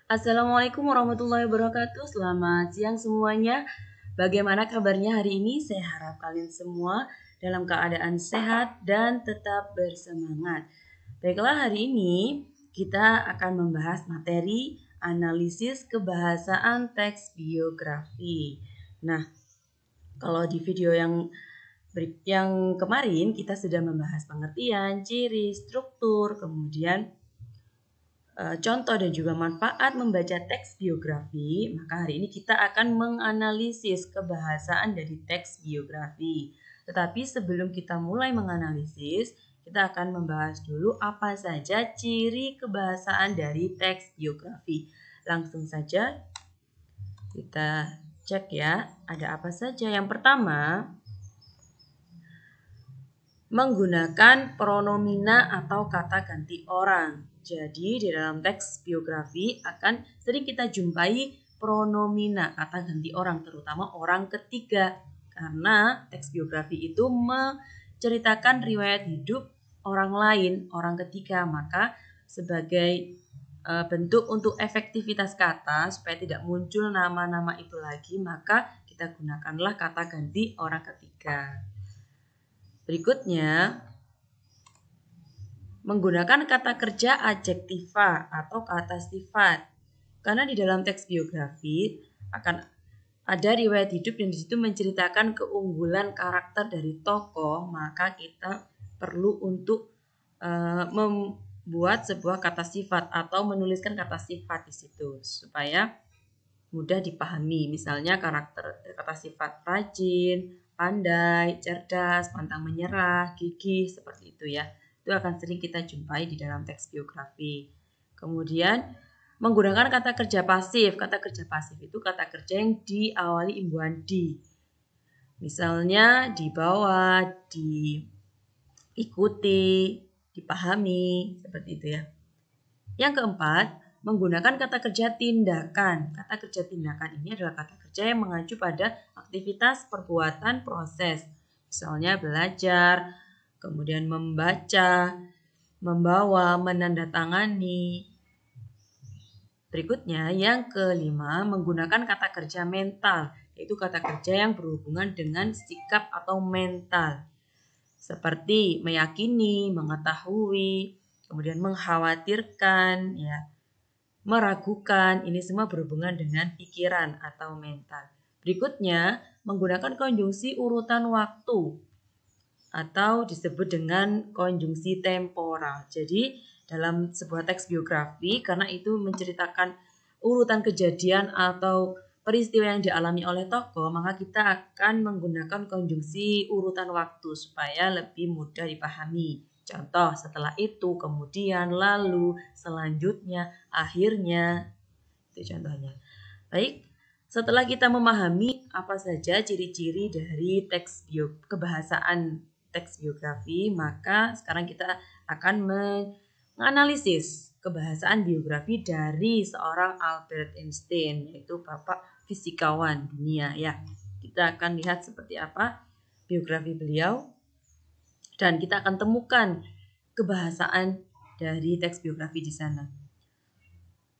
Assalamualaikum warahmatullahi wabarakatuh. Selamat siang semuanya. Bagaimana kabarnya hari ini? Saya harap kalian semua dalam keadaan sehat dan tetap bersemangat. Baiklah, hari ini kita akan membahas materi analisis kebahasaan teks biografi. Nah, kalau di video yang kemarin kita sudah membahas pengertian, ciri, struktur, kemudian contoh dan juga manfaat membaca teks biografi, maka hari ini kita akan menganalisis kebahasaan dari teks biografi. Tetapi sebelum kita mulai menganalisis, kita akan membahas dulu apa saja ciri kebahasaan dari teks biografi. Langsung saja kita cek ya, ada apa saja. Yang pertama, menggunakan pronomina atau kata ganti orang. Jadi di dalam teks biografi akan sering kita jumpai pronomina, kata ganti orang, terutama orang ketiga. Karena teks biografi itu menceritakan riwayat hidup orang lain, orang ketiga. Maka sebagai bentuk untuk efektivitas kata supaya tidak muncul nama-nama itu lagi, maka kita gunakanlah kata ganti orang ketiga. Berikutnya, menggunakan kata kerja adjektiva atau kata sifat. Karena di dalam teks biografi akan ada riwayat hidup yang disitu menceritakan keunggulan karakter dari tokoh, maka kita perlu untuk membuat sebuah kata sifat atau menuliskan kata sifat di situ supaya mudah dipahami. Misalnya kata sifat rajin, pandai, cerdas, pantang menyerah, gigih, seperti itu ya. Itu akan sering kita jumpai di dalam teks biografi. Kemudian menggunakan kata kerja pasif. Kata kerja pasif itu kata kerja yang diawali imbuhan di. Misalnya dibawa, diikuti, dipahami, seperti itu ya. Yang keempat, menggunakan kata kerja tindakan. Kata kerja tindakan ini adalah kata kerja yang mengacu pada aktivitas, perbuatan, proses. Misalnya belajar, kemudian membaca, membawa, menandatangani. Berikutnya, yang kelima, menggunakan kata kerja mental, yaitu kata kerja yang berhubungan dengan sikap atau mental. Seperti meyakini, mengetahui, kemudian mengkhawatirkan, ya, meragukan, ini semua berhubungan dengan pikiran atau mental. Berikutnya, menggunakan konjungsi urutan waktu atau disebut dengan konjungsi temporal. Jadi, dalam sebuah teks biografi, karena itu menceritakan urutan kejadian atau peristiwa yang dialami oleh tokoh, maka kita akan menggunakan konjungsi urutan waktu supaya lebih mudah dipahami. Contoh, setelah itu, kemudian, lalu, selanjutnya, akhirnya. Itu contohnya. Baik, setelah kita memahami apa saja ciri-ciri dari kebahasaan teks biografi, maka sekarang kita akan menganalisis kebahasaan biografi dari seorang Albert Einstein, yaitu Bapak fisikawan dunia ya. Kita akan lihat seperti apa biografi beliau dan kita akan temukan kebahasaan dari teks biografi di sana.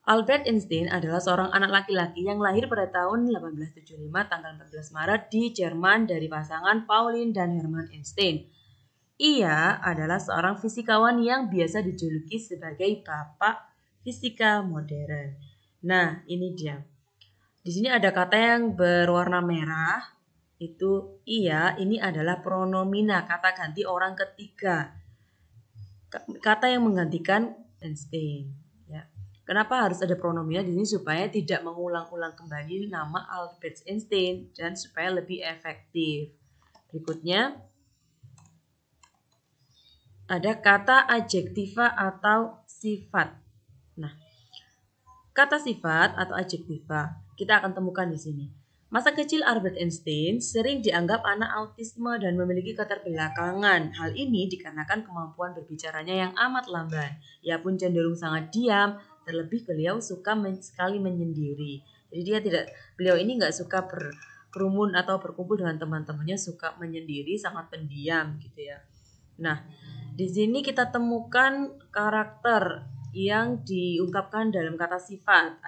Albert Einstein adalah seorang anak laki-laki yang lahir pada tahun 1875 tanggal 14 Maret di Jerman dari pasangan Pauline dan Hermann Einstein. Ia adalah seorang fisikawan yang biasa dijuluki sebagai Bapak Fisika Modern. Nah, ini dia. Di sini ada kata yang berwarna merah, itu ia, ini adalah pronomina, kata ganti orang ketiga. Kata yang menggantikan Einstein. Ya. Kenapa harus ada pronomina di sini supaya tidak mengulang-ulang kembali nama Albert Einstein dan supaya lebih efektif. Berikutnya ada kata adjektiva atau sifat. Nah, kata sifat atau adjektiva kita akan temukan di sini. Masa kecil Albert Einstein sering dianggap anak autisme dan memiliki keterbelakangan. Hal ini dikarenakan kemampuan berbicaranya yang amat lamban. Ia pun cenderung sangat diam, terlebih beliau suka sekali menyendiri. Jadi beliau ini nggak suka berkerumun atau berkumpul dengan teman-temannya, suka menyendiri, sangat pendiam gitu ya. Nah, di sini kita temukan karakter yang diungkapkan dalam kata sifat.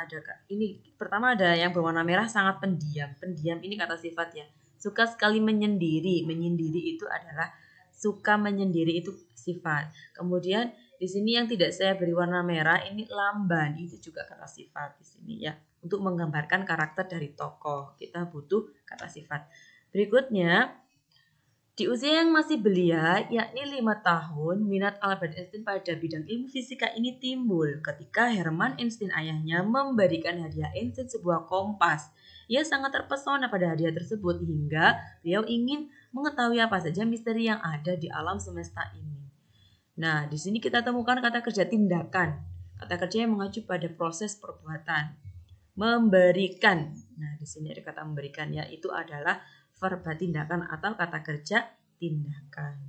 Ini pertama ada yang berwarna merah, sangat pendiam. Pendiam ini kata sifatnya. Suka sekali menyendiri. Menyendiri itu adalah suka menyendiri, itu sifat. Kemudian di sini yang tidak saya beri warna merah ini lamban, itu juga kata sifat di sini ya. Untuk menggambarkan karakter dari tokoh, kita butuh kata sifat. Berikutnya, di usia yang masih belia, yakni 5 tahun, minat Albert Einstein pada bidang ilmu fisika ini timbul ketika Hermann Einstein ayahnya memberikan hadiah Einstein sebuah kompas. Ia sangat terpesona pada hadiah tersebut hingga beliau ingin mengetahui apa saja misteri yang ada di alam semesta ini. Nah, di sini kita temukan kata kerja tindakan. Kata kerja yang mengacu pada proses perbuatan. Memberikan. Nah, di sini ada kata memberikan, yaitu adalah verba tindakan atau kata kerja tindakan.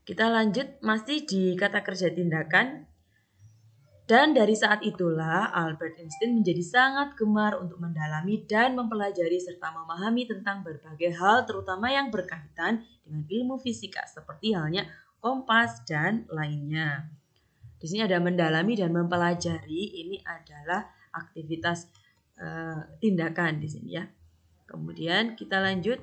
Kita lanjut masih di kata kerja tindakan. Dan dari saat itulah Albert Einstein menjadi sangat gemar untuk mendalami dan mempelajari serta memahami tentang berbagai hal terutama yang berkaitan dengan ilmu fisika seperti halnya kompas dan lainnya. Di sini ada mendalami dan mempelajari, ini adalah aktivitas tindakan di sini ya. Kemudian kita lanjut.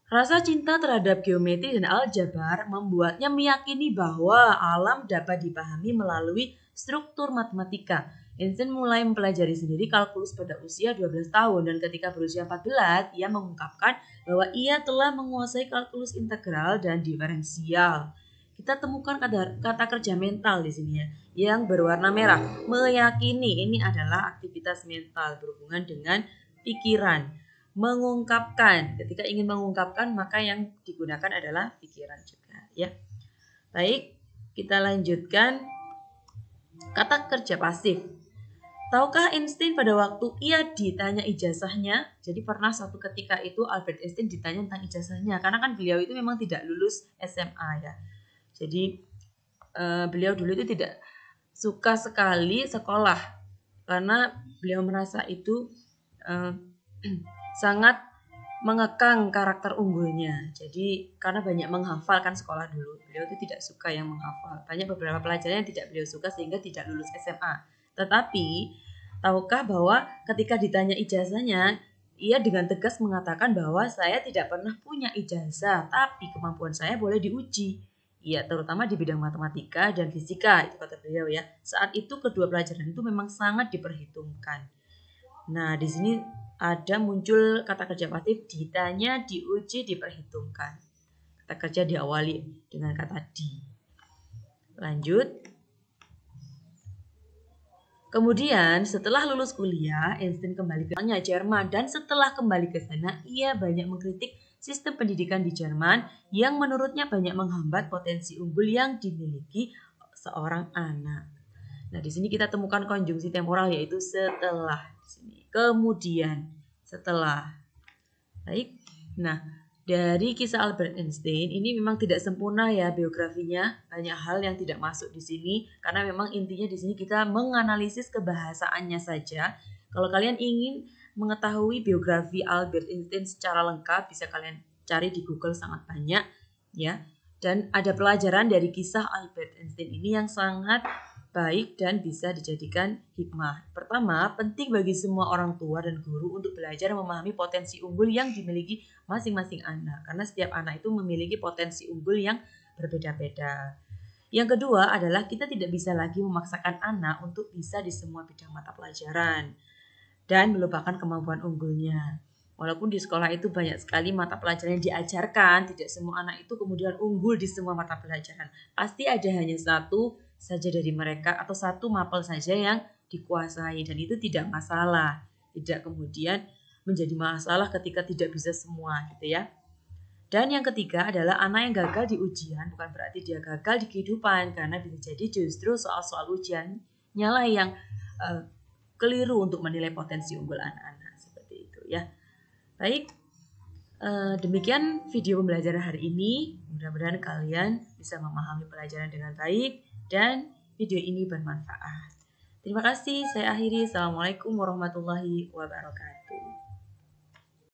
Rasa cinta terhadap geometri dan aljabar membuatnya meyakini bahwa alam dapat dipahami melalui struktur matematika. Einstein mulai mempelajari sendiri kalkulus pada usia 12 tahun dan ketika berusia 14, ia mengungkapkan bahwa ia telah menguasai kalkulus integral dan diferensial. Kita temukan kata kerja mental di sini ya, yang berwarna merah. Meyakini, ini adalah aktivitas mental berhubungan dengan pikiran. Mengungkapkan, ketika ingin mengungkapkan maka yang digunakan adalah pikiran juga ya. Baik, kita lanjutkan kata kerja pasif. Tahukah Einstein pada waktu ia ditanya ijazahnya, jadi pernah suatu ketika itu Albert Einstein ditanya tentang ijazahnya karena kan beliau itu memang tidak lulus SMA ya. Jadi beliau dulu itu tidak suka sekali sekolah karena beliau merasa itu sangat mengekang karakter unggulnya. Jadi karena banyak menghafal kan sekolah dulu, beliau itu tidak suka yang menghafal. Banyak beberapa pelajaran yang tidak beliau suka sehingga tidak lulus SMA. Tetapi tahukah bahwa ketika ditanya ijazahnya, ia dengan tegas mengatakan bahwa saya tidak pernah punya ijazah, tapi kemampuan saya boleh diuji. Ya, terutama di bidang matematika dan fisika, itu kata beliau ya. Saat itu kedua pelajaran itu memang sangat diperhitungkan. Nah, di sini ada muncul kata kerja pasif, ditanya, diuji, diperhitungkan. Kata kerja diawali dengan kata di. Lanjut. Kemudian setelah lulus kuliah, Einstein kembali ke Jerman dan setelah kembali ke sana, ia banyak mengkritik sistem pendidikan di Jerman yang menurutnya banyak menghambat potensi unggul yang dimiliki seorang anak. Nah, di sini kita temukan konjungsi temporal yaitu setelah. Kemudian, setelah. Baik. Nah, dari kisah Albert Einstein ini memang tidak sempurna ya biografinya, banyak hal yang tidak masuk di sini karena memang intinya di sini kita menganalisis kebahasaannya saja. Kalau kalian ingin mengetahui biografi Albert Einstein secara lengkap bisa kalian cari di Google, sangat banyak ya. Dan ada pelajaran dari kisah Albert Einstein ini yang sangat baik dan bisa dijadikan hikmah. Pertama, penting bagi semua orang tua dan guru untuk belajar memahami potensi unggul yang dimiliki masing-masing anak. Karena setiap anak itu memiliki potensi unggul yang berbeda-beda. Yang kedua adalah kita tidak bisa lagi memaksakan anak untuk bisa di semua bidang mata pelajaran dan melupakan kemampuan unggulnya. Walaupun di sekolah itu banyak sekali mata pelajaran yang diajarkan, tidak semua anak itu kemudian unggul di semua mata pelajaran. Pasti ada hanya satu saja dari mereka atau satu mapel saja yang dikuasai dan itu tidak masalah. Tidak kemudian menjadi masalah ketika tidak bisa semua gitu ya. Dan yang ketiga adalah anak yang gagal di ujian bukan berarti dia gagal di kehidupan karena bisa jadi justru soal-soal ujiannya lah yang keliru untuk menilai potensi unggul anak-anak seperti itu ya. Baik, demikian video pembelajaran hari ini. Mudah-mudahan kalian bisa memahami pelajaran dengan baik dan video ini bermanfaat. Terima kasih, saya akhiri. Assalamualaikum warahmatullahi wabarakatuh.